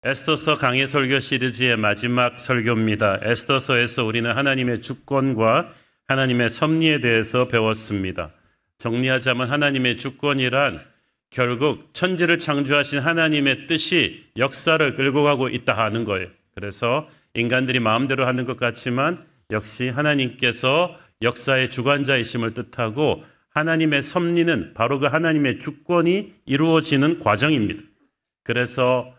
에스더서 강해 설교 시리즈의 마지막 설교입니다. 에스더서에서 우리는 하나님의 주권과 하나님의 섭리에 대해서 배웠습니다. 정리하자면 하나님의 주권이란 결국 천지를 창조하신 하나님의 뜻이 역사를 끌고 가고 있다 하는 거예요. 그래서 인간들이 마음대로 하는 것 같지만 역시 하나님께서 역사의 주관자이심을 뜻하고 하나님의 섭리는 바로 그 하나님의 주권이 이루어지는 과정입니다. 그래서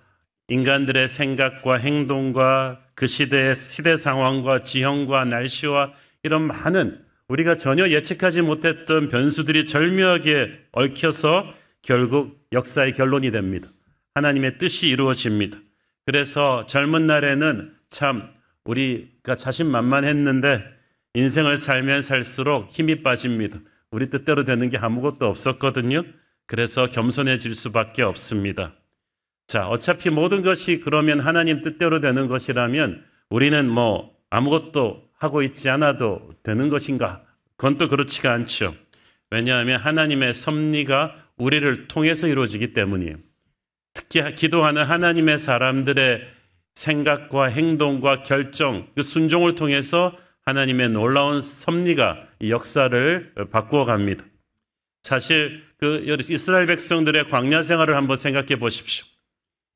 인간들의 생각과 행동과 그 시대의 시대 상황과 지형과 날씨와 이런 많은 우리가 전혀 예측하지 못했던 변수들이 절묘하게 얽혀서 결국 역사의 결론이 됩니다. 하나님의 뜻이 이루어집니다. 그래서 젊은 날에는 참 우리가 자신만만했는데 인생을 살면 살수록 힘이 빠집니다. 우리 뜻대로 되는 게 아무것도 없었거든요. 그래서 겸손해질 수밖에 없습니다. 자, 어차피 모든 것이 그러면 하나님 뜻대로 되는 것이라면 우리는 아무것도 하고 있지 않아도 되는 것인가? 그건 또 그렇지가 않죠. 왜냐하면 하나님의 섭리가 우리를 통해서 이루어지기 때문이에요. 특히 기도하는 하나님의 사람들의 생각과 행동과 결정, 그 순종을 통해서 하나님의 놀라운 섭리가 이 역사를 바꾸어 갑니다. 사실 이스라엘 백성들의 광야 생활을 한번 생각해 보십시오.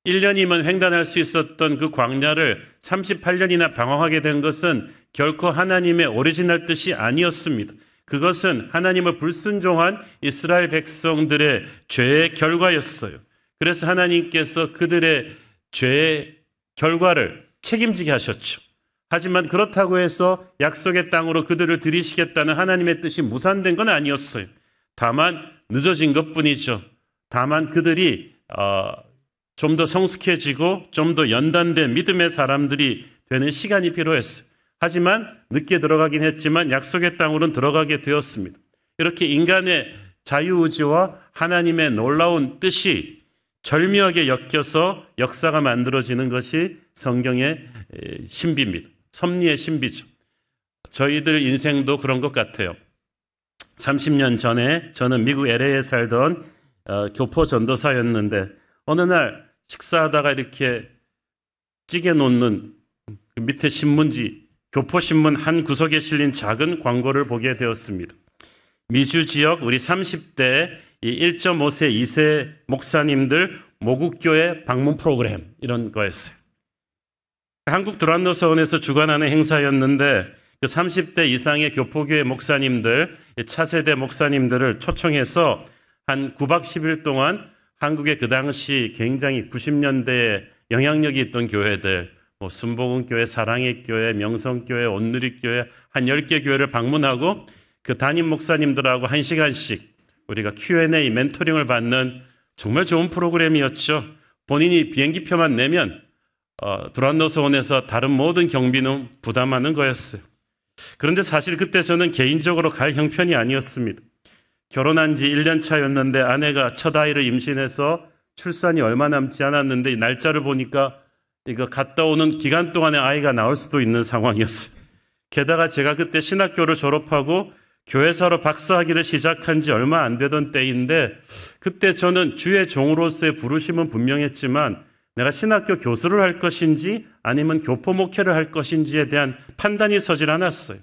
1년이면 횡단할 수 있었던 그 광야를 38년이나 방황하게 된 것은 결코 하나님의 오리지널 뜻이 아니었습니다. 그것은 하나님을 불순종한 이스라엘 백성들의 죄의 결과였어요. 그래서 하나님께서 그들의 죄의 결과를 책임지게 하셨죠. 하지만 그렇다고 해서 약속의 땅으로 그들을 들이시겠다는 하나님의 뜻이 무산된 건 아니었어요. 다만 늦어진 것뿐이죠. 다만 그들이 좀 더 성숙해지고 좀 더 연단된 믿음의 사람들이 되는 시간이 필요했어요. 하지만 늦게 들어가긴 했지만 약속의 땅으로는 들어가게 되었습니다. 이렇게 인간의 자유의지와 하나님의 놀라운 뜻이 절묘하게 엮여서 역사가 만들어지는 것이 성경의 신비입니다. 섭리의 신비죠. 저희들 인생도 그런 것 같아요. 30년 전에 저는 미국 LA에 살던 교포 전도사였는데 어느 날 식사하다가 이렇게 찌개 놓는 밑에 신문지, 교포신문 한 구석에 실린 작은 광고를 보게 되었습니다. 미주 지역 우리 30대 1.5세, 2세 목사님들 모국교회 방문 프로그램 이런 거였어요. 한국 두란노서원에서 주관하는 행사였는데 그 30대 이상의 교포교회 목사님들, 차세대 목사님들을 초청해서 한 9박 10일 동안 한국의 그 당시 굉장히 90년대에 영향력이 있던 교회들, 순복음교회, 사랑의 교회, 명성교회, 온누리교회 한 10개 교회를 방문하고 그 담임 목사님들하고 1시간씩 우리가 Q&A 멘토링을 받는 정말 좋은 프로그램이었죠. 본인이 비행기표만 내면 두란노서원에서 다른 모든 경비는 부담하는 거였어요. 그런데 사실 그때 저는 개인적으로 갈 형편이 아니었습니다. 결혼한 지 1년 차였는데 아내가 첫 아이를 임신해서 출산이 얼마 남지 않았는데 날짜를 보니까 이거 갔다 오는 기간 동안에 아이가 나올 수도 있는 상황이었어요. 게다가 제가 그때 신학교를 졸업하고 교회사로 박사학위를 시작한 지 얼마 안 되던 때인데 그때 저는 주의 종으로서의 부르심은 분명했지만 내가 신학교 교수를 할 것인지 아니면 교포 목회를 할 것인지에 대한 판단이 서질 않았어요.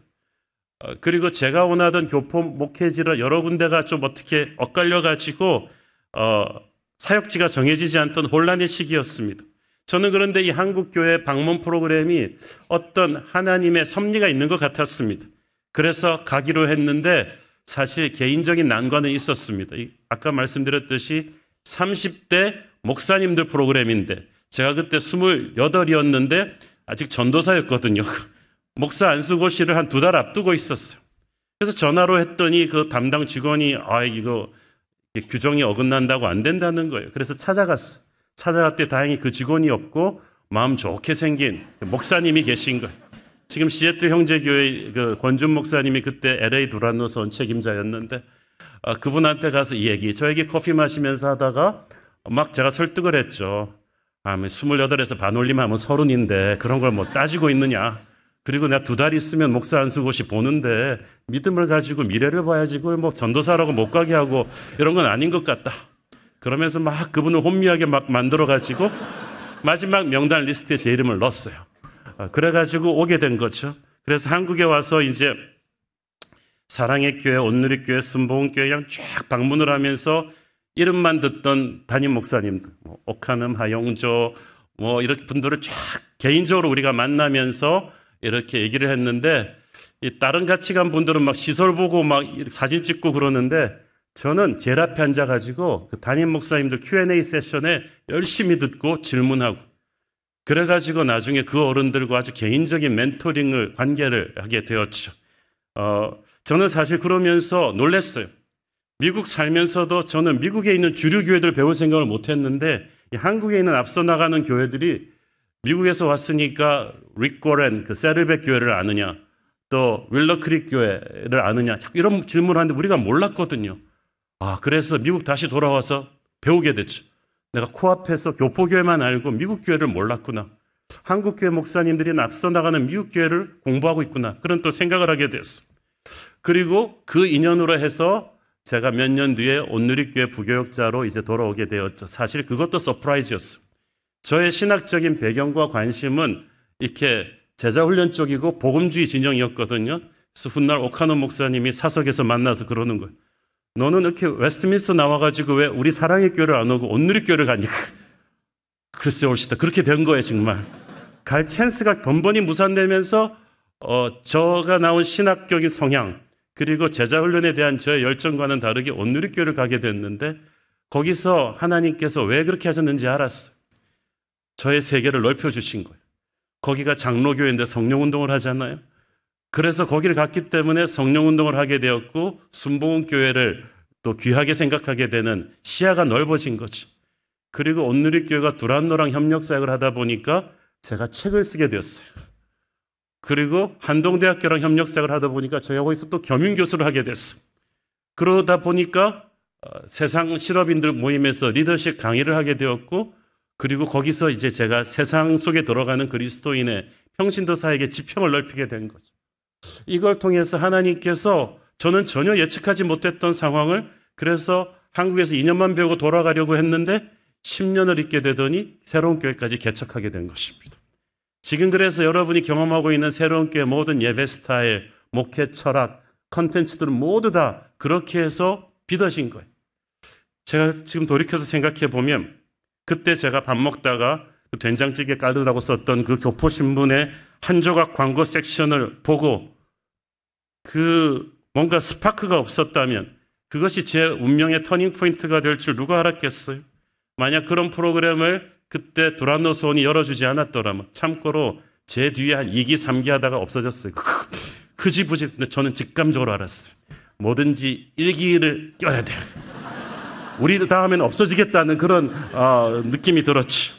그리고 제가 원하던 교포 목회지를 여러 군데가 좀 어떻게 엇갈려가지고 사역지가 정해지지 않던 혼란의 시기였습니다. 저는 그런데 이 한국교회 방문 프로그램이 어떤 하나님의 섭리가 있는 것 같았습니다. 그래서 가기로 했는데 사실 개인적인 난관은 있었습니다. 아까 말씀드렸듯이 30대 목사님들 프로그램인데 제가 그때 28이었는데 아직 전도사였거든요. 목사 안수고시를 한 2달 앞두고 있었어요. 그래서 전화로 했더니 그 담당 직원이 이거 규정이 어긋난다고 안 된다는 거예요. 그래서 찾아갔어요. 찾아갔더니 다행히 그 직원이 없고 마음 좋게 생긴 목사님이 계신 거예요. 지금 시애틀 형제교회 그 권준 목사님이 그때 LA 두란노서원 책임자였는데 그분한테 가서 이 얘기 저 얘기 커피 마시면서 하다가 막 제가 설득을 했죠. 28에서 반올림하면 30인데 그런 걸 따지고 있느냐. 그리고 내가 2달 있으면 목사 안수고시 보는데 믿음을 가지고 미래를 봐야지 그걸 전도사라고 못 가게 하고 이런 건 아닌 것 같다. 그러면서 막 그분을 혼미하게 막 만들어가지고 마지막 명단 리스트에 제 이름을 넣었어요. 그래가지고 오게 된 거죠. 그래서 한국에 와서 이제 사랑의 교회, 온누리교회, 순복음교회 쫙 방문을 하면서 이름만 듣던 담임 목사님들, 옥하눔, 하용조, 이렇게 분들을 쫙 개인적으로 우리가 만나면서 이렇게 얘기를 했는데, 이 다른 가치관 분들은 막 시설 보고 막 사진 찍고 그러는데, 저는 제일 앞에 앉아가지고 그 담임 목사님들 Q&A 세션에 열심히 듣고 질문하고, 그래가지고 나중에 그 어른들과 아주 개인적인 멘토링을, 관계를 하게 되었죠. 저는 사실 그러면서 놀랐어요. 미국 살면서도 저는 미국에 있는 주류 교회들 배울 생각을 못 했는데, 한국에 있는 앞서 나가는 교회들이 미국에서 왔으니까 릭 고렌, 그 세르백 교회를 아느냐, 또 윌러크릭 교회를 아느냐, 이런 질문을 하는데 우리가 몰랐거든요. 그래서 미국 다시 돌아와서 배우게 됐죠. 내가 코앞에서 교포교회만 알고 미국 교회를 몰랐구나. 한국 교회 목사님들이 앞서 나가는 미국 교회를 공부하고 있구나. 그런 또 생각을 하게 됐어. 그리고 그 인연으로 해서 제가 몇 년 뒤에 온누리교회 부교역자로 이제 돌아오게 되었죠. 사실 그것도 서프라이즈였어요. 저의 신학적인 배경과 관심은 이렇게 제자훈련 쪽이고 복음주의 진영이었거든요. 그래서 훗날 옥하눔 목사님이 사석에서 만나서 그러는 거예요. 너는 이렇게 웨스트민스터 나와가지고 왜 우리 사랑의 교회를 안 오고 온누리교회를 가니까. 글쎄 옳시다. 그렇게 된 거예요, 정말. 갈 찬스가 번번이 무산되면서 저가 나온 신학적인 성향, 그리고 제자훈련에 대한 저의 열정과는 다르게 온누리교회를 가게 됐는데, 거기서 하나님께서 왜 그렇게 하셨는지 알았어요. 저의 세계를 넓혀주신 거예요. 거기가 장로교회인데 성령운동을 하잖아요. 그래서 거기를 갔기 때문에 성령운동을 하게 되었고, 순복음교회를 또 귀하게 생각하게 되는 시야가 넓어진 거죠. 그리고 온누리교회가 두란노랑 협력사역을 하다 보니까 제가 책을 쓰게 되었어요. 그리고 한동대학교랑 협력사역을 하다 보니까 저희가 거기서 또 겸임교수를 하게 됐어요. 그러다 보니까 세상 실업인들 모임에서 리더십 강의를 하게 되었고, 그리고 거기서 이제 제가 세상 속에 들어가는 그리스도인의 평신도 사역의 지평을 넓히게 된 거죠. 이걸 통해서 하나님께서 저는 전혀 예측하지 못했던 상황을, 그래서 한국에서 2년만 배우고 돌아가려고 했는데 10년을 있게 되더니 새로운 교회까지 개척하게 된 것입니다. 지금 그래서 여러분이 경험하고 있는 새로운 교회 모든 예배 스타일, 목회 철학, 컨텐츠들은 모두 다 그렇게 해서 빚어진 거예요. 제가 지금 돌이켜서 생각해 보면, 그때 제가 밥 먹다가 그 된장찌개 깔으라고 썼던 그 교포신문의 한 조각 광고 섹션을 보고 뭔가 스파크가 없었다면 그것이 제 운명의 터닝 포인트가 될 줄 누가 알았겠어요? 만약 그런 프로그램을 그때 두란노 소원이 열어주지 않았더라면 참고로 제 뒤에 한 2기, 3기 하다가 없어졌어요. 흐지부지. 근데 저는 직감적으로 알았어요. 뭐든지 1기를 껴야 돼요. 우리 다음에는 없어지겠다는 그런 느낌이 들었죠.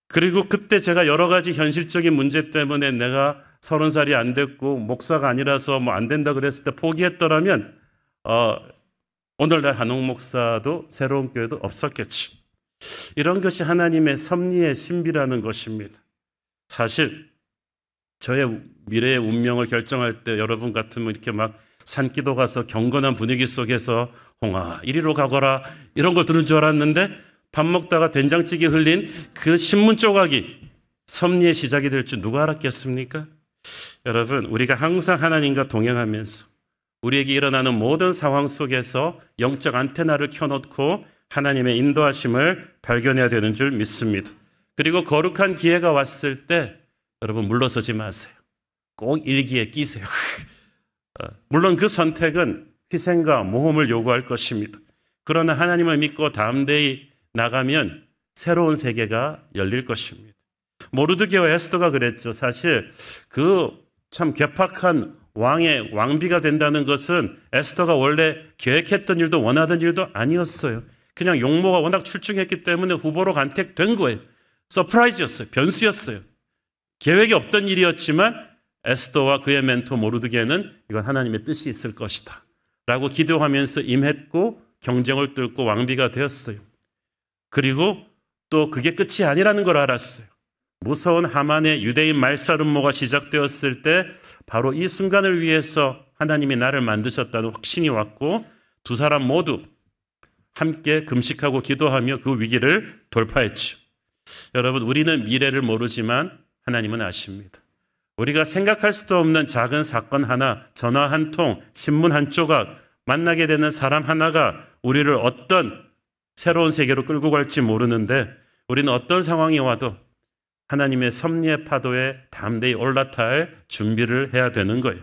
그리고 그때 제가 여러 가지 현실적인 문제 때문에 내가 30살이 안 됐고 목사가 아니라서 안 된다 그랬을 때 포기했더라면 오늘날 한옥 목사도 새로운 교회도 없었겠죠. 이런 것이 하나님의 섭리의 신비라는 것입니다. 사실 저의 미래의 운명을 결정할 때 여러분 같으면 이렇게 막 산기도 가서 경건한 분위기 속에서 홍아 이리로 가거라 이런 걸 들은 줄 알았는데, 밥 먹다가 된장찌개 흘린 그 신문 조각이 섭리의 시작이 될 줄 누가 알았겠습니까? 여러분, 우리가 항상 하나님과 동행하면서 우리에게 일어나는 모든 상황 속에서 영적 안테나를 켜놓고 하나님의 인도하심을 발견해야 되는 줄 믿습니다. 그리고 거룩한 기회가 왔을 때 여러분 물러서지 마세요. 꼭 일기에 끼세요. 물론 그 선택은 희생과 모험을 요구할 것입니다. 그러나 하나님을 믿고 담대히 나가면 새로운 세계가 열릴 것입니다. 모르드게와 에스더가 그랬죠. 사실 그 참 괴팍한 왕의 왕비가 된다는 것은 에스더가 원래 계획했던 일도 원하던 일도 아니었어요. 그냥 용모가 워낙 출중했기 때문에 후보로 간택된 거예요. 서프라이즈였어요. 변수였어요. 계획이 없던 일이었지만 에스더와 그의 멘토 모르드게는 이건 하나님의 뜻이 있을 것이다 라고 기도하면서 임했고 경쟁을 뚫고 왕비가 되었어요. 그리고 또 그게 끝이 아니라는 걸 알았어요. 무서운 하만의 유대인 말살음모가 시작되었을 때 바로 이 순간을 위해서 하나님이 나를 만드셨다는 확신이 왔고, 두 사람 모두 함께 금식하고 기도하며 그 위기를 돌파했죠. 여러분, 우리는 미래를 모르지만 하나님은 아십니다. 우리가 생각할 수도 없는 작은 사건 하나, 전화 한 통, 신문 한 조각, 만나게 되는 사람 하나가 우리를 어떤 새로운 세계로 끌고 갈지 모르는데, 우리는 어떤 상황이 와도 하나님의 섭리의 파도에 담대히 올라탈 준비를 해야 되는 거예요.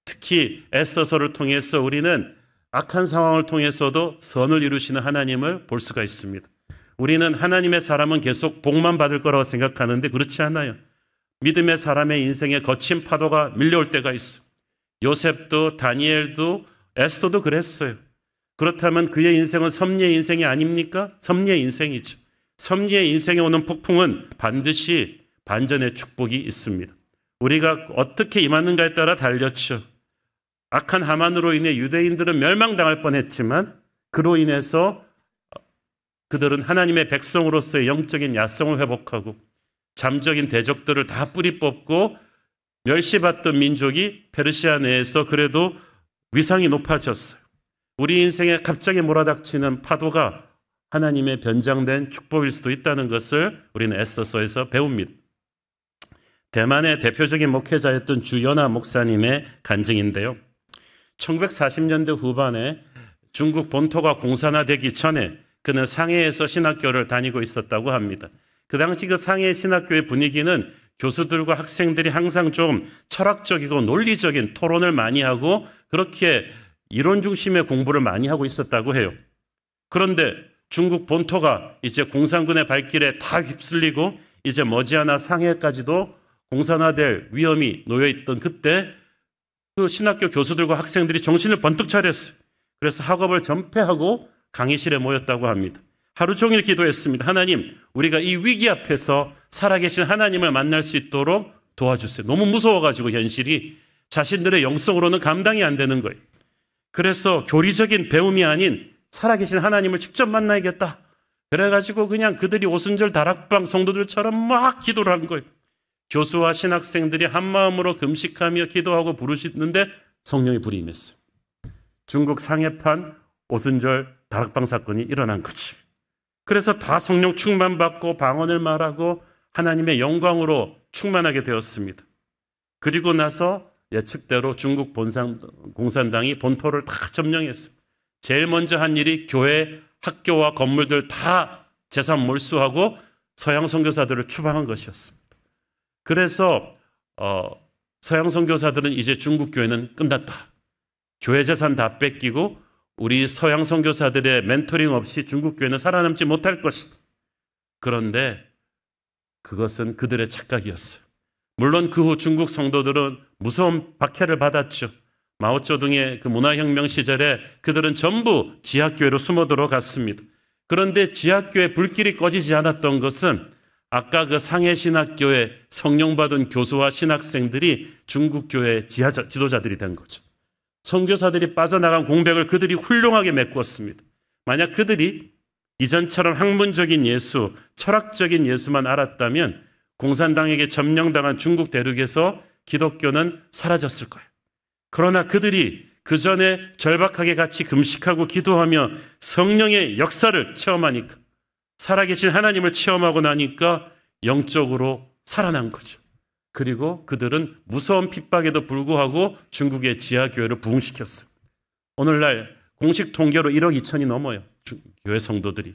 특히 에스더서를 통해서 우리는 악한 상황을 통해서도 선을 이루시는 하나님을 볼 수가 있습니다. 우리는 하나님의 사람은 계속 복만 받을 거라고 생각하는데 그렇지 않아요. 믿음의 사람의 인생에 거친 파도가 밀려올 때가 있어요. 요셉도 다니엘도 에스더도 그랬어요. 그렇다면 그의 인생은 섭리의 인생이 아닙니까? 섭리의 인생이죠. 섭리의 인생에 오는 폭풍은 반드시 반전의 축복이 있습니다. 우리가 어떻게 임하는가에 따라 달렸죠. 악한 하만으로 인해 유대인들은 멸망당할 뻔했지만 그로 인해서 그들은 하나님의 백성으로서의 영적인 야성을 회복하고 잠적인 대적들을 다 뿌리 뽑고 멸시받던 민족이 페르시아 내에서 그래도 위상이 높아졌어요. 우리 인생에 갑자기 몰아닥치는 파도가 하나님의 변장된 축복일 수도 있다는 것을 우리는 에스더서에서 배웁니다. 대만의 대표적인 목회자였던 주연아 목사님의 간증인데요. 1940년대 후반에 중국 본토가 공산화되기 전에 그는 상해에서 신학교를 다니고 있었다고 합니다. 그 당시 그 상해 신학교의 분위기는 교수들과 학생들이 항상 좀 철학적이고 논리적인 토론을 많이 하고 그렇게 이론 중심의 공부를 많이 하고 있었다고 해요. 그런데 중국 본토가 이제 공산군의 발길에 다 휩쓸리고 이제 머지않아 상해까지도 공산화될 위험이 놓여있던 그때 그 신학교 교수들과 학생들이 정신을 번뜩 차렸어요. 그래서 학업을 전폐하고 강의실에 모였다고 합니다. 하루 종일 기도했습니다. 하나님, 우리가 이 위기 앞에서 살아계신 하나님을 만날 수 있도록 도와주세요. 너무 무서워가지고 현실이 자신들의 영성으로는 감당이 안 되는 거예요. 그래서 교리적인 배움이 아닌 살아계신 하나님을 직접 만나야겠다. 그래가지고 그냥 그들이 오순절 다락방 성도들처럼 막 기도를 한 거예요. 교수와 신학생들이 한마음으로 금식하며 기도하고 부르시는데 성령이 불이 임했어요. 중국 상해판 오순절 다락방 사건이 일어난 거지. 그래서 다 성령 충만받고 방언을 말하고 하나님의 영광으로 충만하게 되었습니다. 그리고 나서 예측대로 중국 공산당이 본토를 다 점령했어요. 제일 먼저 한 일이 교회, 학교와 건물들 다 재산 몰수하고 서양 선교사들을 추방한 것이었습니다. 그래서 서양 선교사들은 이제 중국 교회는 끝났다. 교회 재산 다 뺏기고 우리 서양 선교사들의 멘토링 없이 중국 교회는 살아남지 못할 것이다. 그런데 그것은 그들의 착각이었어요. 물론 그 후 중국 성도들은 무서운 박해를 받았죠. 마오쩌둥의 그 문화혁명 시절에 그들은 전부 지하교회로 숨어 들어갔습니다. 그런데 지하교회 불길이 꺼지지 않았던 것은 아까 그 상해신학교의 성령받은 교수와 신학생들이 중국교회 지도자들이 된 거죠. 선교사들이 빠져나간 공백을 그들이 훌륭하게 메꾸었습니다. 만약 그들이 이전처럼 학문적인 예수, 철학적인 예수만 알았다면 공산당에게 점령당한 중국 대륙에서 기독교는 사라졌을 거예요. 그러나 그들이 그 전에 절박하게 같이 금식하고 기도하며 성령의 역사를 체험하니까, 살아계신 하나님을 체험하고 나니까 영적으로 살아난 거죠. 그리고 그들은 무서운 핍박에도 불구하고 중국의 지하교회를 부흥시켰어요. 오늘날 공식 통계로 1억 2천이 넘어요. 교회 성도들이.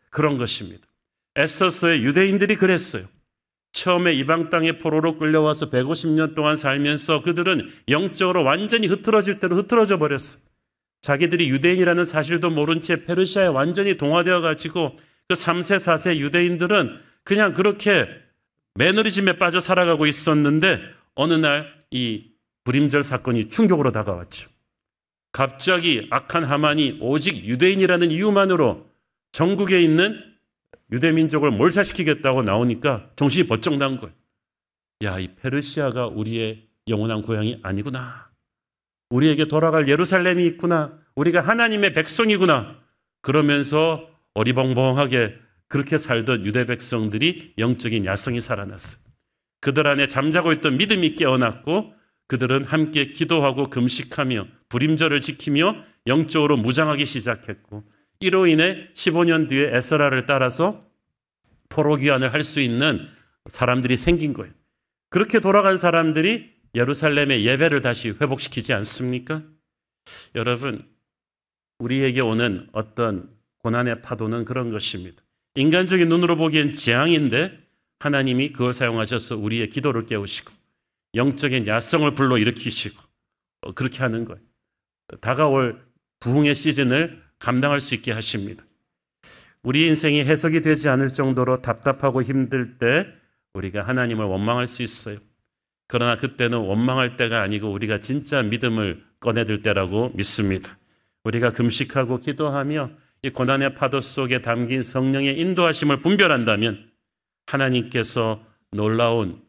그런 것입니다. 에스더서의 유대인들이 그랬어요. 처음에 이방 땅의 포로로 끌려와서 150년 동안 살면서 그들은 영적으로 완전히 흐트러질 대로 흐트러져 버렸어요. 자기들이 유대인이라는 사실도 모른 채 페르시아에 완전히 동화되어 가지고 그 3세, 4세 유대인들은 그냥 그렇게 매너리즘에 빠져 살아가고 있었는데 어느 날 이 불임절 사건이 충격으로 다가왔죠. 갑자기 악한 하만이 오직 유대인이라는 이유만으로 전국에 있는 유대민족을 몰살시키겠다고 나오니까 정신이 번쩍 난 거예요. 야, 이 페르시아가 우리의 영원한 고향이 아니구나. 우리에게 돌아갈 예루살렘이 있구나. 우리가 하나님의 백성이구나. 그러면서 어리벙벙하게 그렇게 살던 유대 백성들이 영적인 야성이 살아났어요. 그들 안에 잠자고 있던 믿음이 깨어났고 그들은 함께 기도하고 금식하며 불임절을 지키며 영적으로 무장하기 시작했고, 이로 인해 15년 뒤에 에스라를 따라서 포로 귀환을 할 수 있는 사람들이 생긴 거예요. 그렇게 돌아간 사람들이 예루살렘의 예배를 다시 회복시키지 않습니까? 여러분, 우리에게 오는 어떤 고난의 파도는 그런 것입니다. 인간적인 눈으로 보기엔 재앙인데 하나님이 그걸 사용하셔서 우리의 기도를 깨우시고 영적인 야성을 불러일으키시고 그렇게 하는 거예요. 다가올 부흥의 시즌을 감당할 수 있게 하십니다. 우리 인생이 해석이 되지 않을 정도로 답답하고 힘들 때 우리가 하나님을 원망할 수 있어요. 그러나 그때는 원망할 때가 아니고 우리가 진짜 믿음을 꺼내들 때라고 믿습니다. 우리가 금식하고 기도하며 이 고난의 파도 속에 담긴 성령의 인도하심을 분별한다면 하나님께서 놀라운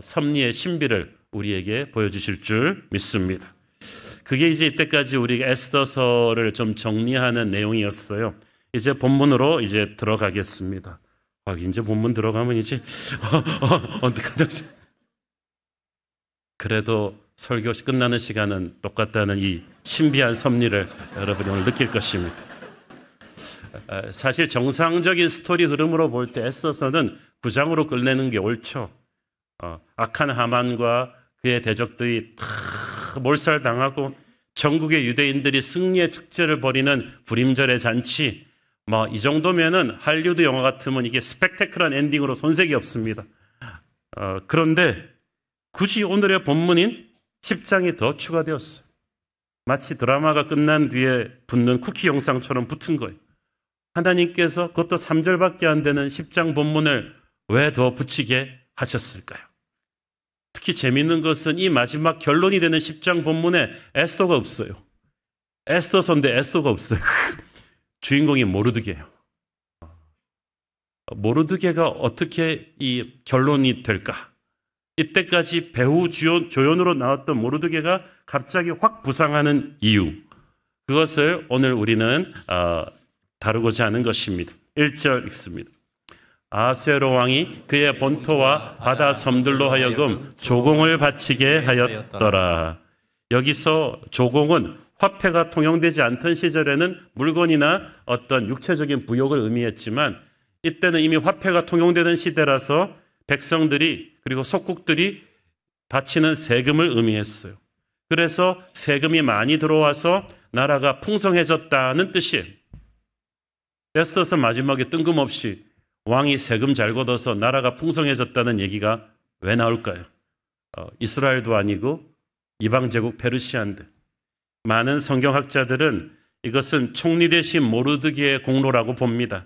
섭리의 신비를 우리에게 보여주실 줄 믿습니다. 그게 이제 이때까지 우리가 에스더서를 좀 정리하는 내용이었어요. 이제 본문으로 이제 들어가겠습니다. 이제 본문 들어가면 이제 어떡하냐. 그래도 설교 끝나는 시간은 똑같다는 이 신비한 섭리를 여러분이 오늘 느낄 것입니다. 사실 정상적인 스토리 흐름으로 볼 때 에스더서는 9장으로 끝내는 게 옳죠. 악한 하만과 그의 대적들이 다 몰살당하고 전국의 유대인들이 승리의 축제를 벌이는 불임절의 잔치, 이 정도면은 할리우드 영화 같으면 이게 스펙테클한 엔딩으로 손색이 없습니다. 그런데 굳이 오늘의 본문인 10장이 더 추가되었어요. 마치 드라마가 끝난 뒤에 붙는 쿠키 영상처럼 붙은 거예요. 하나님께서 그것도 3절밖에 안 되는 10장 본문을 왜 더 붙이게 하셨을까요? 특히 재미있는 것은 이 마지막 결론이 되는 10장 본문에 에스더가 없어요. 에스더서인데 에스더가 없어요. 주인공이 모르드게예요. 모르드게가 어떻게 이 결론이 될까? 이때까지 배후 조연으로 나왔던 모르드게가 갑자기 확 부상하는 이유, 그것을 오늘 우리는 다루고자 하는 것입니다. 1절 읽습니다. 아수에로 왕이 그의 본토와 바다 섬들로 하여금 조공을 바치게 하였더라. 여기서 조공은 화폐가 통용되지 않던 시절에는 물건이나 어떤 육체적인 부욕을 의미했지만 이때는 이미 화폐가 통용되는 시대라서 백성들이 그리고 속국들이 바치는 세금을 의미했어요. 그래서 세금이 많이 들어와서 나라가 풍성해졌다는 뜻이에요. 에스더서 마지막에 뜬금없이 왕이 세금 잘 걷어서 나라가 풍성해졌다는 얘기가 왜 나올까요? 이스라엘도 아니고 이방제국 페르시아인데, 많은 성경학자들은 이것은 총리 대신 모르드게의 공로라고 봅니다.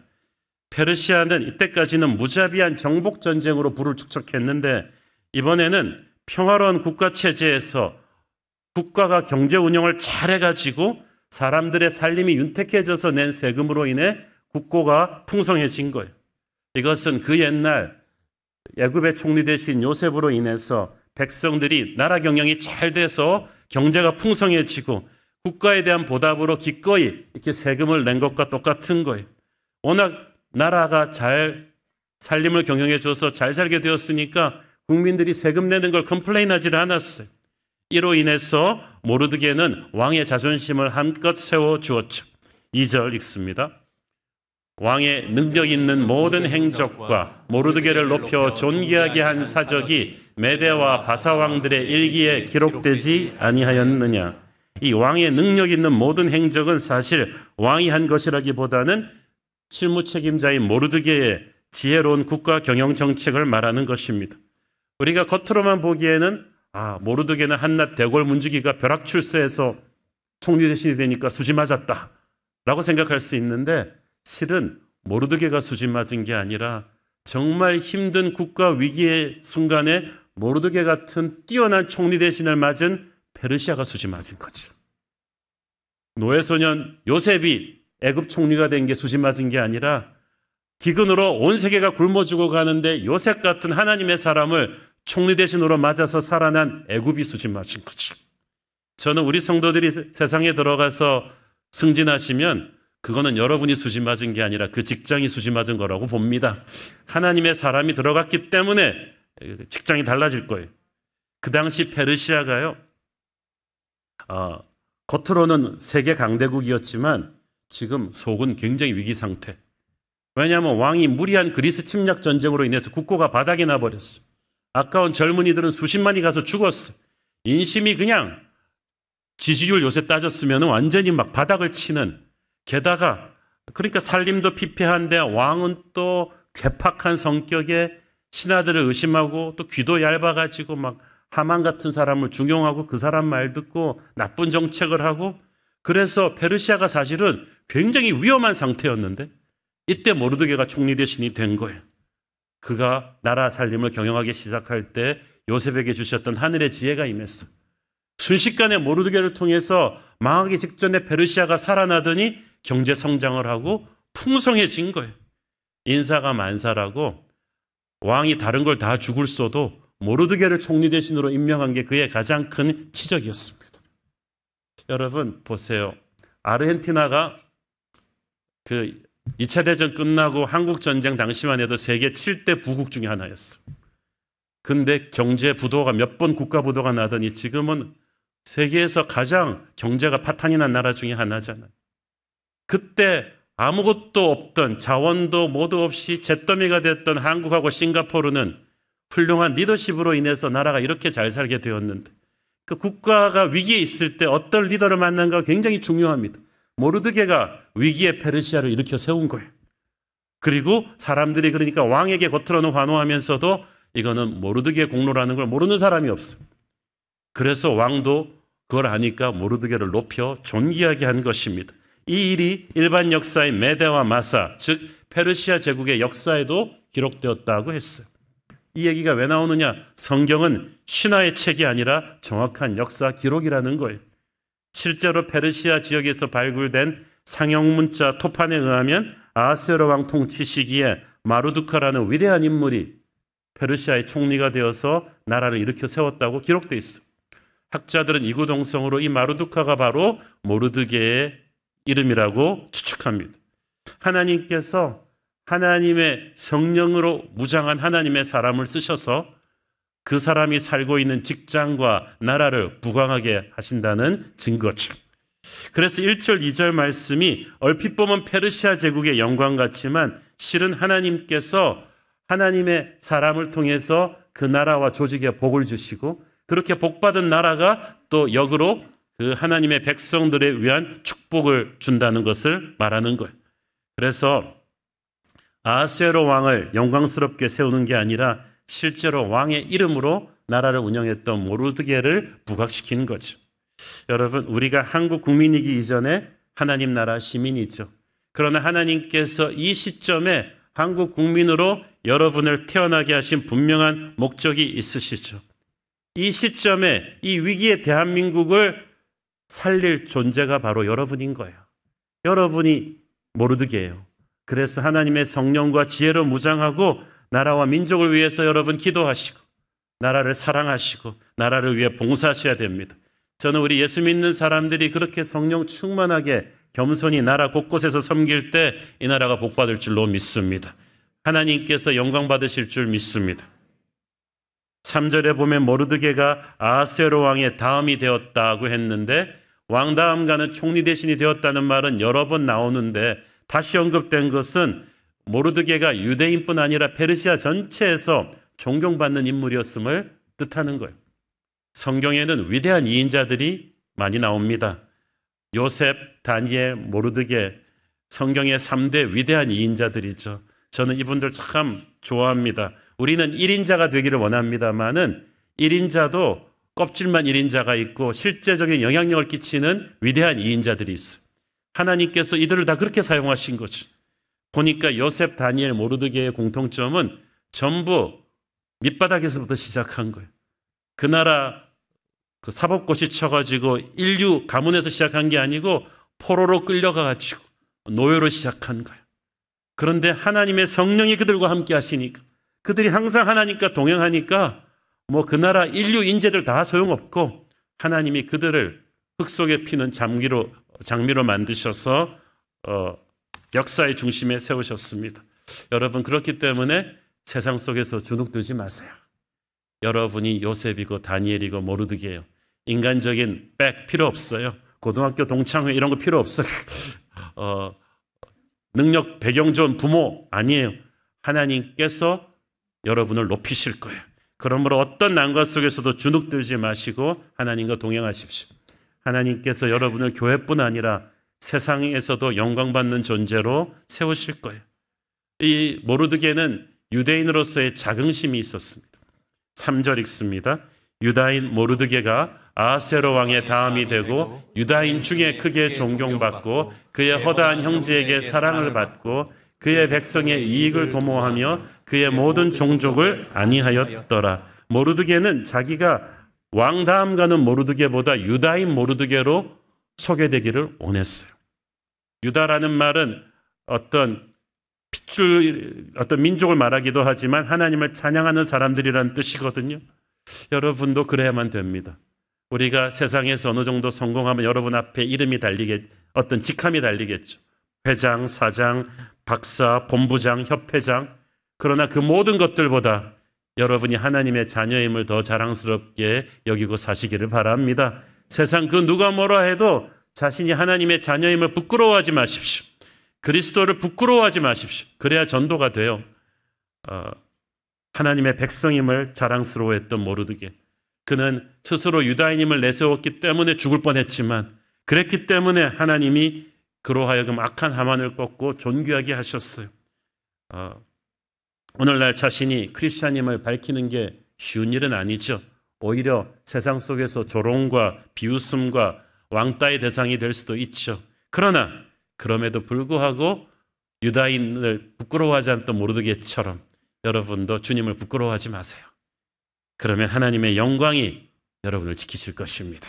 페르시아는 이때까지는 무자비한 정복 전쟁으로 부를 축적했는데 이번에는 평화로운 국가 체제에서 국가가 경제 운영을 잘해가지고 사람들의 살림이 윤택해져서 낸 세금으로 인해 국고가 풍성해진 거예요. 이것은 그 옛날 애굽의 총리 대신 요셉으로 인해서 백성들이 나라 경영이 잘 돼서 경제가 풍성해지고 국가에 대한 보답으로 기꺼이 이렇게 세금을 낸 것과 똑같은 거예요. 워낙 나라가 잘 살림을 경영해줘서 잘 살게 되었으니까 국민들이 세금 내는 걸 컴플레인하지 않았어요. 이로 인해서 모르드게는 왕의 자존심을 한껏 세워주었죠. 2절 읽습니다. 왕의 능력 있는 모든 행적과 모르드게를 높여 존귀하게 한 사적이 메대와 바사 왕들의 일기에 기록되지 아니하였느냐. 이 왕의 능력 있는 모든 행적은 사실 왕이 한 것이라기보다는 실무 책임자인 모르드게의 지혜로운 국가 경영 정책을 말하는 것입니다. 우리가 겉으로만 보기에는 모르드게는 한낱 대궐 문지기가 벼락출세해서 총리 대신이 되니까 수지 맞았다 라고 생각할 수 있는데, 실은 모르드게가 수지 맞은 게 아니라 정말 힘든 국가 위기의 순간에 모르드게 같은 뛰어난 총리 대신을 맞은 페르시아가 수지 맞은 거죠. 노예소년 요셉이 애굽 총리가 된 게 수지 맞은 게 아니라 기근으로 온 세계가 굶어 죽어가는데 요셉 같은 하나님의 사람을 총리 대신으로 맞아서 살아난 애굽이 수지 맞은 거죠. 저는 우리 성도들이 세상에 들어가서 승진하시면 그거는 여러분이 수지 맞은 게 아니라 그 직장이 수지 맞은 거라고 봅니다. 하나님의 사람이 들어갔기 때문에 직장이 달라질 거예요. 그 당시 페르시아가요, 겉으로는 세계 강대국이었지만 지금 속은 굉장히 위기 상태. 왜냐하면 왕이 무리한 그리스 침략 전쟁으로 인해서 국고가 바닥이 나버렸어. 아까운 젊은이들은 수십만이 가서 죽었어. 인심이 그냥 지지율 요새 따졌으면 완전히 막 바닥을 치는, 게다가 그러니까 살림도 피폐한데 왕은 또 괴팍한 성격에 신하들을 의심하고 또 귀도 얇아가지고 막 하만 같은 사람을 중용하고 그 사람 말 듣고 나쁜 정책을 하고, 그래서 페르시아가 사실은 굉장히 위험한 상태였는데 이때 모르드게가 총리 대신이 된 거예요. 그가 나라 살림을 경영하기 시작할 때 요셉에게 주셨던 하늘의 지혜가 임했어. 순식간에 모르드게를 통해서 망하기 직전에 페르시아가 살아나더니 경제 성장을 하고 풍성해진 거예요. 인사가 만사라고 왕이 다른 걸 다 죽을 써도 모르드게를 총리 대신으로 임명한 게 그의 가장 큰 치적이었습니다. 여러분 보세요. 아르헨티나가 그 2차 대전 끝나고 한국 전쟁 당시만 해도 세계 7대 부국 중에 하나였어. 근데 경제 부도가 몇 번 국가 부도가 나더니 지금은 세계에서 가장 경제가 파탄이 난 나라 중에 하나잖아요. 그때 아무것도 없던, 자원도 모두 없이 잿더미가 됐던 한국하고 싱가포르는 훌륭한 리더십으로 인해서 나라가 이렇게 잘 살게 되었는데, 그 국가가 위기에 있을 때 어떤 리더를 만난가가 굉장히 중요합니다. 모르드게가 위기에 페르시아를 일으켜 세운 거예요. 그리고 사람들이 그러니까 왕에게 겉으로는 환호하면서도 이거는 모르드게 공로라는 걸 모르는 사람이 없어요. 그래서 왕도 그걸 아니까 모르드게를 높여 존귀하게 한 것입니다. 이 일이 일반 역사인 메데와 마사, 즉 페르시아 제국의 역사에도 기록되었다고 했어요. 이 얘기가 왜 나오느냐? 성경은 신화의 책이 아니라 정확한 역사 기록이라는 거예요. 실제로 페르시아 지역에서 발굴된 상형문자 토판에 의하면 아하스웨로 왕 통치 시기에 마르두카라는 위대한 인물이 페르시아의 총리가 되어서 나라를 일으켜 세웠다고 기록되어 있어요. 학자들은 이구동성으로 이 마르두카가 바로 모르드게의 이름이라고 추측합니다. 하나님께서 하나님의 성령으로 무장한 하나님의 사람을 쓰셔서 그 사람이 살고 있는 직장과 나라를 부강하게 하신다는 증거죠. 그래서 1절, 2절 말씀이 얼핏 보면 페르시아 제국의 영광 같지만 실은 하나님께서 하나님의 사람을 통해서 그 나라와 조직에 복을 주시고, 그렇게 복받은 나라가 또 역으로 그 하나님의 백성들에 위한 축복을 준다는 것을 말하는 거예요. 그래서 아하스웨로 왕을 영광스럽게 세우는 게 아니라 실제로 왕의 이름으로 나라를 운영했던 모르드게를 부각시키는 거죠. 여러분, 우리가 한국 국민이기 이전에 하나님 나라 시민이죠. 그러나 하나님께서 이 시점에 한국 국민으로 여러분을 태어나게 하신 분명한 목적이 있으시죠. 이 시점에 이 위기의 대한민국을 살릴 존재가 바로 여러분인 거예요. 여러분이 모르드게예요. 그래서 하나님의 성령과 지혜로 무장하고 나라와 민족을 위해서 여러분 기도하시고 나라를 사랑하시고 나라를 위해 봉사하셔야 됩니다. 저는 우리 예수 믿는 사람들이 그렇게 성령 충만하게 겸손히 나라 곳곳에서 섬길 때 이 나라가 복받을 줄로 믿습니다. 하나님께서 영광 받으실 줄 믿습니다. 3절에 보면 모르드게가 아하스웨로 왕의 다음이 되었다고 했는데, 왕 다음가는 총리 대신이 되었다는 말은 여러 번 나오는데 다시 언급된 것은 모르드게가 유대인뿐 아니라 페르시아 전체에서 존경받는 인물이었음을 뜻하는 거예요. 성경에는 위대한 2인자들이 많이 나옵니다. 요셉, 다니엘, 모르드게, 성경의 3대 위대한 2인자들이죠. 저는 이분들 참 좋아합니다. 우리는 1인자가 되기를 원합니다만은 1인자도 껍질만 1인자가 있고 실제적인 영향력을 끼치는 위대한 2인자들이 있어요. 하나님께서 이들을 다 그렇게 사용하신 거죠. 보니까 요셉, 다니엘, 모르드게의 공통점은 전부 밑바닥에서부터 시작한 거예요. 그 나라 그 사법고시 쳐가지고 인류 가문에서 시작한 게 아니고 포로로 끌려가가지고 노예로 시작한 거예요. 그런데 하나님의 성령이 그들과 함께 하시니까, 그들이 항상 하나님과 동행하니까 뭐 그 나라 인류 인재들 다 소용없고 하나님이 그들을 흙 속에 피는 장미로 만드셔서 역사의 중심에 세우셨습니다. 여러분, 그렇기 때문에 세상 속에서 주눅들지 마세요. 여러분이 요셉이고 다니엘이고 모르드게예요. 인간적인 백 필요 없어요. 고등학교 동창회 이런 거 필요 없어요. 능력 배경 좋은 부모 아니에요. 하나님께서 여러분을 높이실 거예요. 그러므로 어떤 난관 속에서도 주눅들지 마시고 하나님과 동행하십시오. 하나님께서 여러분을 교회뿐 아니라 세상에서도 영광받는 존재로 세우실 거예요. 이 모르드게는 유대인으로서의 자긍심이 있었습니다. 3절 읽습니다. 유다인 모르드게가 아하스웨로 왕의 다음이 되고 유다인 중에 크게 존경받고 그의 허다한 형제에게 사랑을 받고 그의 백성의 이익을 도모하며 그의 모든 종족을 안위하였더라. 모르드게는 자기가 왕 다음 가는 모르드게보다 유다인 모르드게로 소개되기를 원했어요. 유다라는 말은 어떤 민족을 말하기도 하지만 하나님을 찬양하는 사람들이라는 뜻이거든요. 여러분도 그래야만 됩니다. 우리가 세상에서 어느 정도 성공하면 여러분 앞에 이름이 어떤 직함이 달리겠죠. 회장, 사장, 박사, 본부장, 협회장. 그러나 그 모든 것들보다 여러분이 하나님의 자녀임을 더 자랑스럽게 여기고 사시기를 바랍니다. 세상 그 누가 뭐라 해도 자신이 하나님의 자녀임을 부끄러워하지 마십시오. 그리스도를 부끄러워하지 마십시오. 그래야 전도가 돼요. 하나님의 백성임을 자랑스러워했던 모르드게. 그는 스스로 유다인임을 내세웠기 때문에 죽을 뻔했지만 그랬기 때문에 하나님이 그로 하여금 악한 하만을 꺾고 존귀하게 하셨어요. 오늘날 자신이 크리스찬임을 밝히는 게 쉬운 일은 아니죠. 오히려 세상 속에서 조롱과 비웃음과 왕따의 대상이 될 수도 있죠. 그러나 그럼에도 불구하고 유다인을 부끄러워하지 않던 모르드게처럼 여러분도 주님을 부끄러워하지 마세요. 그러면 하나님의 영광이 여러분을 지키실 것입니다.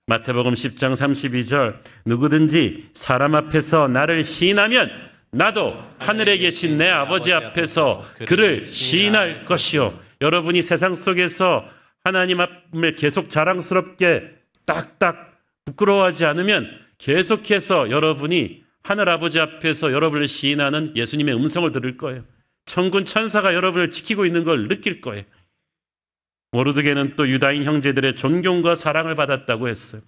마태복음 10장 32절 누구든지 사람 앞에서 나를 시인하면 나도 하늘에 계신 내 아버지 앞에서 그를 시인할 것이요. 여러분이 세상 속에서 하나님 앞에 계속 자랑스럽게 딱딱 부끄러워하지 않으면 계속해서 여러분이 하늘 아버지 앞에서 여러분을 시인하는 예수님의 음성을 들을 거예요. 천군 천사가 여러분을 지키고 있는 걸 느낄 거예요. 모르드게는 또 유다인 형제들의 존경과 사랑을 받았다고 했어요.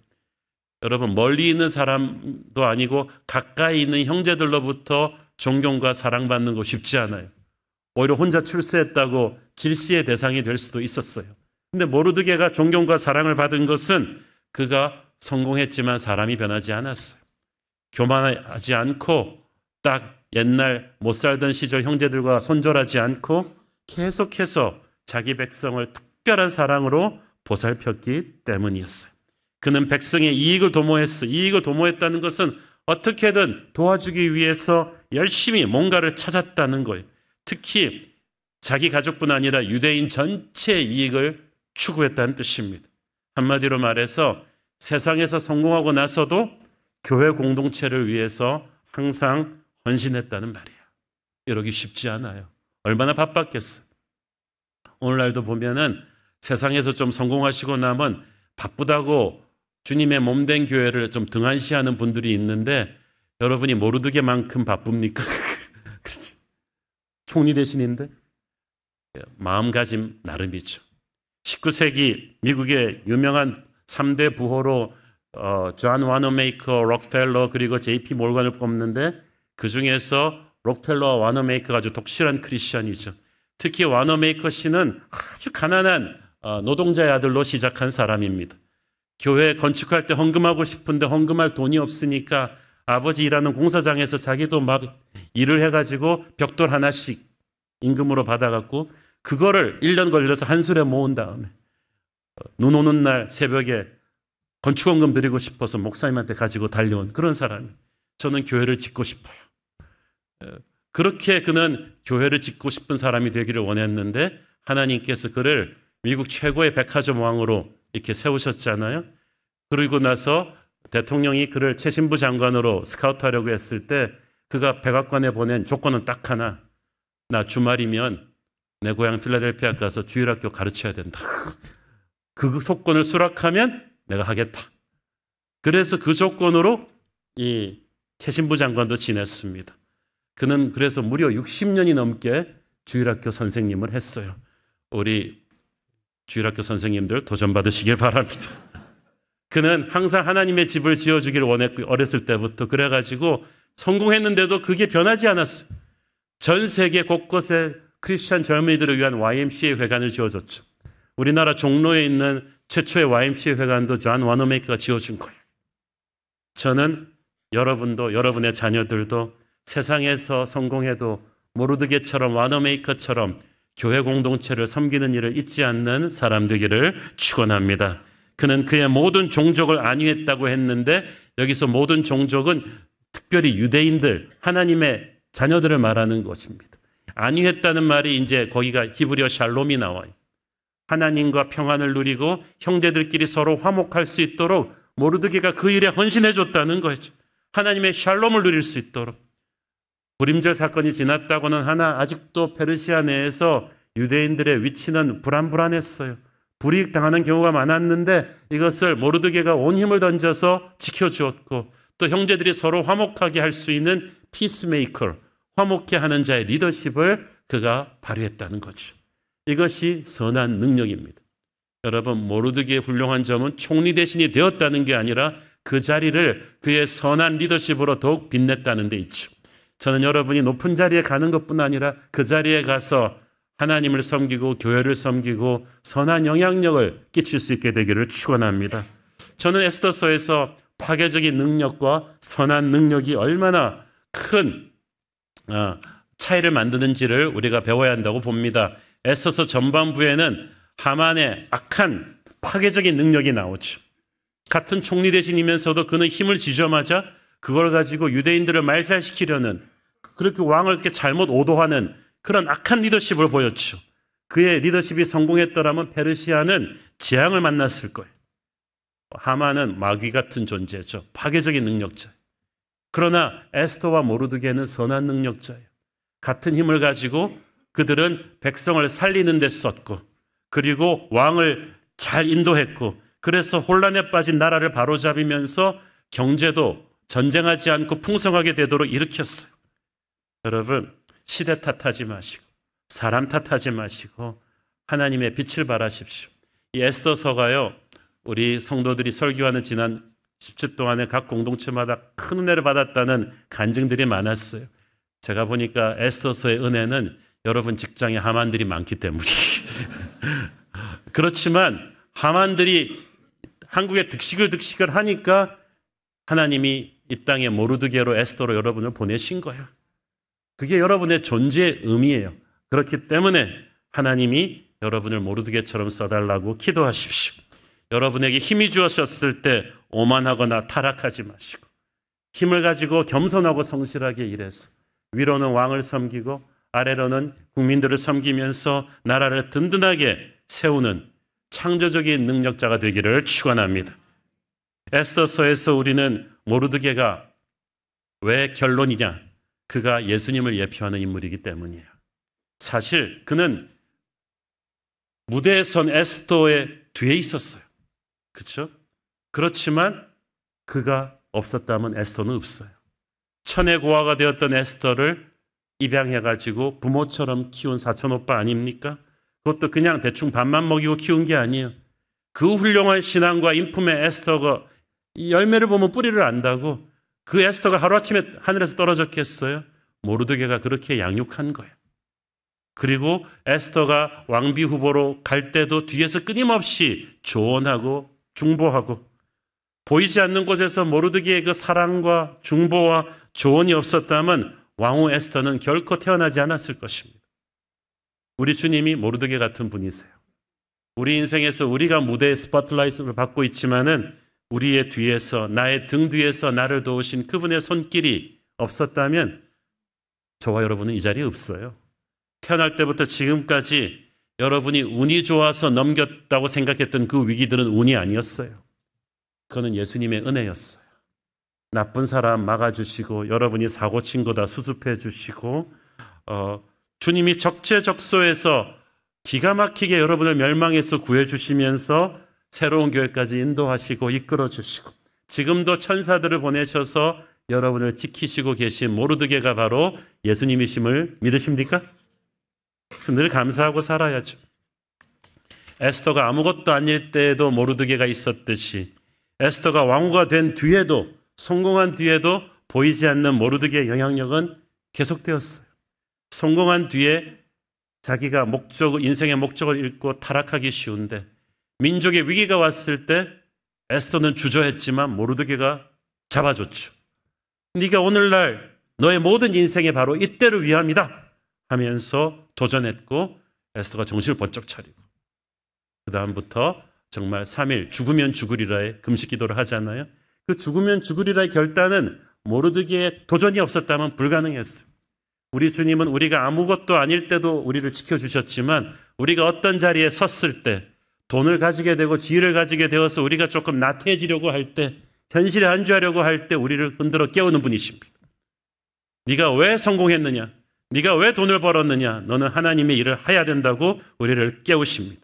여러분 멀리 있는 사람도 아니고 가까이 있는 형제들로부터 존경과 사랑받는 거 쉽지 않아요. 오히려 혼자 출세했다고 질시의 대상이 될 수도 있었어요. 근데 모르드게가 존경과 사랑을 받은 것은 그가 성공했지만 사람이 변하지 않았어요. 교만하지 않고 딱 옛날 못 살던 시절 형제들과 손절하지 않고 계속해서 자기 백성을 특별한 사랑으로 보살폈기 때문이었어요. 그는 백성의 이익을 도모했어요. 이익을 도모했다는 것은 어떻게든 도와주기 위해서 열심히 뭔가를 찾았다는 거예요. 특히 자기 가족뿐 아니라 유대인 전체의 이익을 추구했다는 뜻입니다. 한마디로 말해서 세상에서 성공하고 나서도 교회 공동체를 위해서 항상 헌신했다는 말이에요. 이러기 쉽지 않아요. 얼마나 바빴겠어요. 오늘날도 보면은 세상에서 좀 성공하시고 나면 바쁘다고 주님의 몸된 교회를 좀 등한시하는 분들이 있는데 여러분이 모르드게만큼 바쁩니까? 그렇지. 총리 대신인데 마음가짐 나름이죠. 19세기 미국의 유명한 3대 부호로 존 와너메이커, 록펠러 그리고 JP 몰건을 뽑는데 그중에서 록펠러와 와너메이커가 아주 독실한 크리스천이죠. 특히 와너메이커 씨는 아주 가난한 노동자의 아들로 시작한 사람입니다. 교회 건축할 때 헌금하고 싶은데 헌금할 돈이 없으니까 아버지 일하는 공사장에서 자기도 막 일을 해가지고 벽돌 하나씩 임금으로 받아갖고 그거를 1년 걸려서 한술에 모은 다음에 눈 오는 날 새벽에 건축헌금 드리고 싶어서 목사님한테 가지고 달려온 그런 사람이 저는 교회를 짓고 싶어요. 그렇게 그는 교회를 짓고 싶은 사람이 되기를 원했는데 하나님께서 그를 미국 최고의 백화점 왕으로 이렇게 세우셨잖아요. 그리고 나서 대통령이 그를 최신부 장관으로 스카우트하려고 했을 때 그가 백악관에 보낸 조건은 딱 하나. 나 주말이면 내 고향 필라델피아 가서 주일학교 가르쳐야 된다. 그 조건을 수락하면 내가 하겠다. 그래서 그 조건으로 이 최신부 장관도 지냈습니다. 그는 그래서 무려 60년이 넘게 주일학교 선생님을 했어요. 우리 주일학교 선생님들 도전 받으시길 바랍니다. 그는 항상 하나님의 집을 지어주기를 원했고 어렸을 때부터 그래가지고 성공했는데도 그게 변하지 않았어요. 전 세계 곳곳에 크리스찬 젊은이들을 위한 YMCA 회관을 지어줬죠. 우리나라 종로에 있는 최초의 YMCA 회관도 존 와너메이커가 지어준 거예요. 저는 여러분도 여러분의 자녀들도 세상에서 성공해도 모르드게처럼 와너메이커처럼 교회 공동체를 섬기는 일을 잊지 않는 사람 되기를 축원합니다. 그는 그의 모든 종족을 안위했다고 했는데 여기서 모든 종족은 특별히 유대인들, 하나님의 자녀들을 말하는 것입니다. 안위했다는 말이 이제 거기가 히브리어 샬롬이 나와요. 하나님과 평안을 누리고 형제들끼리 서로 화목할 수 있도록 모르드게가 그 일에 헌신해 줬다는 거죠. 하나님의 샬롬을 누릴 수 있도록. 불임절 사건이 지났다고는 하나 아직도 페르시아 내에서 유대인들의 위치는 불안불안했어요. 불이익당하는 경우가 많았는데 이것을 모르드게가 온 힘을 던져서 지켜주었고 또 형제들이 서로 화목하게 할 수 있는 피스메이커, 화목케 하는 자의 리더십을 그가 발휘했다는 거죠. 이것이 선한 능력입니다. 여러분, 모르드게의 훌륭한 점은 총리 대신이 되었다는 게 아니라 그 자리를 그의 선한 리더십으로 더욱 빛냈다는 데 있죠. 저는 여러분이 높은 자리에 가는 것뿐 아니라 그 자리에 가서 하나님을 섬기고 교회를 섬기고 선한 영향력을 끼칠 수 있게 되기를 축원합니다. 저는 에스더서에서 파괴적인 능력과 선한 능력이 얼마나 큰 차이를 만드는지를 우리가 배워야 한다고 봅니다. 에스더서 전반부에는 하만의 악한 파괴적인 능력이 나오죠. 같은 총리 대신이면서도 그는 힘을 지져마자 그걸 가지고 유대인들을 말살시키려는 그렇게 왕을 이렇게 잘못 오도하는 그런 악한 리더십을 보였죠. 그의 리더십이 성공했더라면 페르시아는 재앙을 만났을 거예요. 하만은 마귀 같은 존재죠. 파괴적인 능력자. 그러나 에스더와 모르드게는 선한 능력자예요. 같은 힘을 가지고 그들은 백성을 살리는 데 썼고 그리고 왕을 잘 인도했고 그래서 혼란에 빠진 나라를 바로잡으면서 경제도 전쟁하지 않고 풍성하게 되도록 일으켰어요. 여러분, 시대 탓하지 마시고 사람 탓하지 마시고 하나님의 빛을 발하십시오. 이 에스더서가요, 우리 성도들이 설교하는 지난 10주 동안에 각 공동체마다 큰 은혜를 받았다는 간증들이 많았어요. 제가 보니까 에스더서의 은혜는 여러분 직장에 하만들이 많기 때문이에요. 그렇지만 하만들이 한국에 득식을 하니까 하나님이 이 땅에 모르드게로 에스더로 여러분을 보내신 거예요. 그게 여러분의 존재의 의미예요. 그렇기 때문에 하나님이 여러분을 모르드게처럼 써달라고 기도하십시오. 여러분에게 힘이 주어졌을 때 오만하거나 타락하지 마시고 힘을 가지고 겸손하고 성실하게 일해서 위로는 왕을 섬기고 아래로는 국민들을 섬기면서 나라를 든든하게 세우는 창조적인 능력자가 되기를 축원합니다. 에스더서에서 우리는 모르드게가 왜 결론이냐? 그가 예수님을 예표하는 인물이기 때문이에요. 사실 그는 무대에 선 에스더의 뒤에 있었어요. 그렇죠? 그렇지만 그가 없었다면 에스더는 없어요. 천의 고아가 되었던 에스더를 입양해가지고 부모처럼 키운 사촌오빠 아닙니까? 그것도 그냥 대충 밥만 먹이고 키운 게 아니에요. 그 훌륭한 신앙과 인품의 에스더가 이 열매를 보면 뿌리를 안다고 그 에스더가 하루아침에 하늘에서 떨어졌겠어요? 모르드게가 그렇게 양육한 거예요. 그리고 에스더가 왕비 후보로 갈 때도 뒤에서 끊임없이 조언하고 중보하고 보이지 않는 곳에서 모르드게의 그 사랑과 중보와 조언이 없었다면 왕후 에스더는 결코 태어나지 않았을 것입니다. 우리 주님이 모르드게 같은 분이세요. 우리 인생에서 우리가 무대의 스포트라이트를 받고 있지만은 우리의 뒤에서 나의 등 뒤에서 나를 도우신 그분의 손길이 없었다면 저와 여러분은 이 자리에 없어요. 태어날 때부터 지금까지 여러분이 운이 좋아서 넘겼다고 생각했던 그 위기들은 운이 아니었어요. 그거는 예수님의 은혜였어요. 나쁜 사람 막아주시고 여러분이 사고 친 거 다 수습해 주시고 주님이 적재적소에서 기가 막히게 여러분을 멸망에서 구해주시면서 새로운 교회까지 인도하시고 이끌어주시고 지금도 천사들을 보내셔서 여러분을 지키시고 계신 모르드게가 바로 예수님이심을 믿으십니까? 늘 감사하고 살아야죠. 에스더가 아무것도 아닐 때에도 모르드게가 있었듯이 에스더가 왕후가 된 뒤에도 성공한 뒤에도 보이지 않는 모르드게의 영향력은 계속되었어요. 성공한 뒤에 자기가 인생의 목적을 잃고 타락하기 쉬운데 민족의 위기가 왔을 때 에스더는 주저했지만 모르드게가 잡아줬죠. 네가 오늘날 너의 모든 인생이 바로 이때를 위함이다 하면서 도전했고 에스더가 정신을 번쩍 차리고 그 다음부터 정말 3일 죽으면 죽으리라의 금식 기도를 하잖아요. 그 죽으면 죽으리라의 결단은 모르드게의 도전이 없었다면 불가능했어요. 우리 주님은 우리가 아무것도 아닐 때도 우리를 지켜주셨지만 우리가 어떤 자리에 섰을 때 돈을 가지게 되고 지위를 가지게 되어서 우리가 조금 나태해지려고 할 때 현실에 안주하려고 할 때 우리를 흔들어 깨우는 분이십니다. 네가 왜 성공했느냐? 네가 왜 돈을 벌었느냐? 너는 하나님의 일을 해야 된다고 우리를 깨우십니다.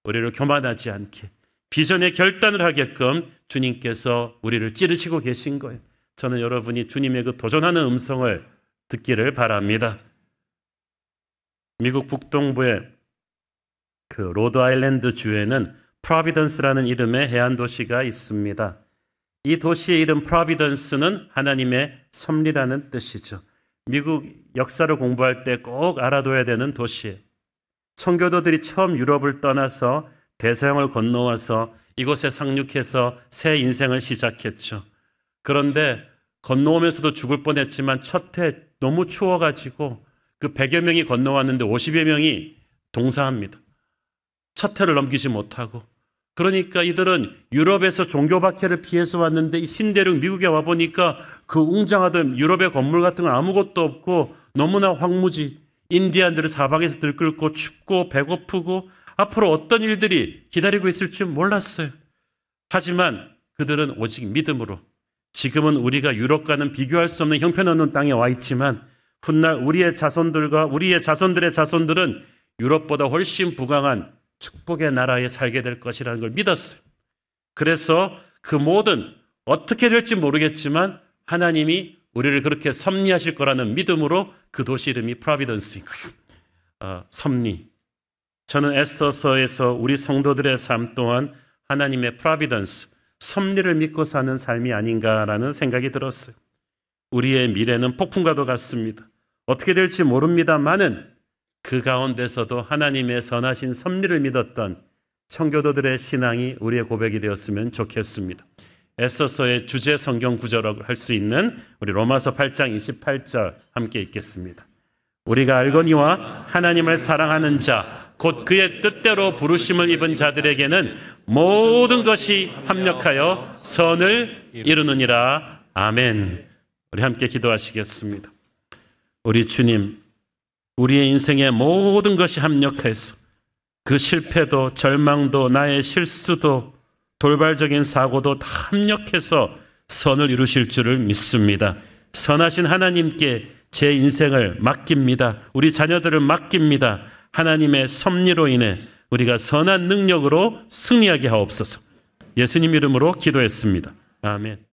우리를 교만하지 않게 비전의 결단을 하게끔 주님께서 우리를 찌르시고 계신 거예요. 저는 여러분이 주님의 그 도전하는 음성을 듣기를 바랍니다. 미국 북동부의 그 로드 아일랜드 주에는 프로비던스라는 이름의 해안 도시가 있습니다. 이 도시의 이름 프로비던스는 하나님의 섭리라는 뜻이죠. 미국 역사를 공부할 때 꼭 알아둬야 되는 도시예요. 청교도들이 처음 유럽을 떠나서 대서양을 건너와서 이곳에 상륙해서 새 인생을 시작했죠. 그런데 건너오면서도 죽을 뻔했지만 첫 해 너무 추워가지고 그 100여 명이 건너왔는데 50여 명이 동사합니다. 첫 해를 넘기지 못하고. 그러니까 이들은 유럽에서 종교 박해를 피해서 왔는데 이 신대륙 미국에 와보니까 그 웅장하던 유럽의 건물 같은 건 아무것도 없고 너무나 황무지. 인디안들을 사방에서 들끓고 춥고 배고프고 앞으로 어떤 일들이 기다리고 있을 줄 몰랐어요. 하지만 그들은 오직 믿음으로 지금은 우리가 유럽과는 비교할 수 없는 형편없는 땅에 와 있지만 훗날 우리의 자손들과 우리의 자손들의 자손들은 유럽보다 훨씬 부강한 축복의 나라에 살게 될 것이라는 걸 믿었어요. 그래서 그 모든 어떻게 될지 모르겠지만 하나님이 우리를 그렇게 섭리하실 거라는 믿음으로 그 도시 이름이 프로비던스이고요. 섭리. 저는 에스더서에서 우리 성도들의 삶 또한 하나님의 프로비던스, 섭리를 믿고 사는 삶이 아닌가라는 생각이 들었어요. 우리의 미래는 폭풍과도 같습니다. 어떻게 될지 모릅니다만은 그 가운데서도 하나님의 선하신 섭리를 믿었던 청교도들의 신앙이 우리의 고백이 되었으면 좋겠습니다. 에스더서의 주제 성경 구절이라고 할 수 있는 우리 로마서 8장 28절 함께 읽겠습니다. 우리가 알거니와 하나님을 사랑하는 자 곧 그의 뜻대로 부르심을 입은 자들에게는 모든 것이 합력하여 선을 이루느니라. 아멘. 우리 함께 기도하시겠습니다. 우리 주님, 우리의 인생의 모든 것이 합력해서 그 실패도 절망도 나의 실수도 돌발적인 사고도 다 합력해서 선을 이루실 줄을 믿습니다. 선하신 하나님께 제 인생을 맡깁니다. 우리 자녀들을 맡깁니다. 하나님의 섭리로 인해 우리가 선한 능력으로 승리하게 하옵소서. 예수님 이름으로 기도했습니다. 아멘.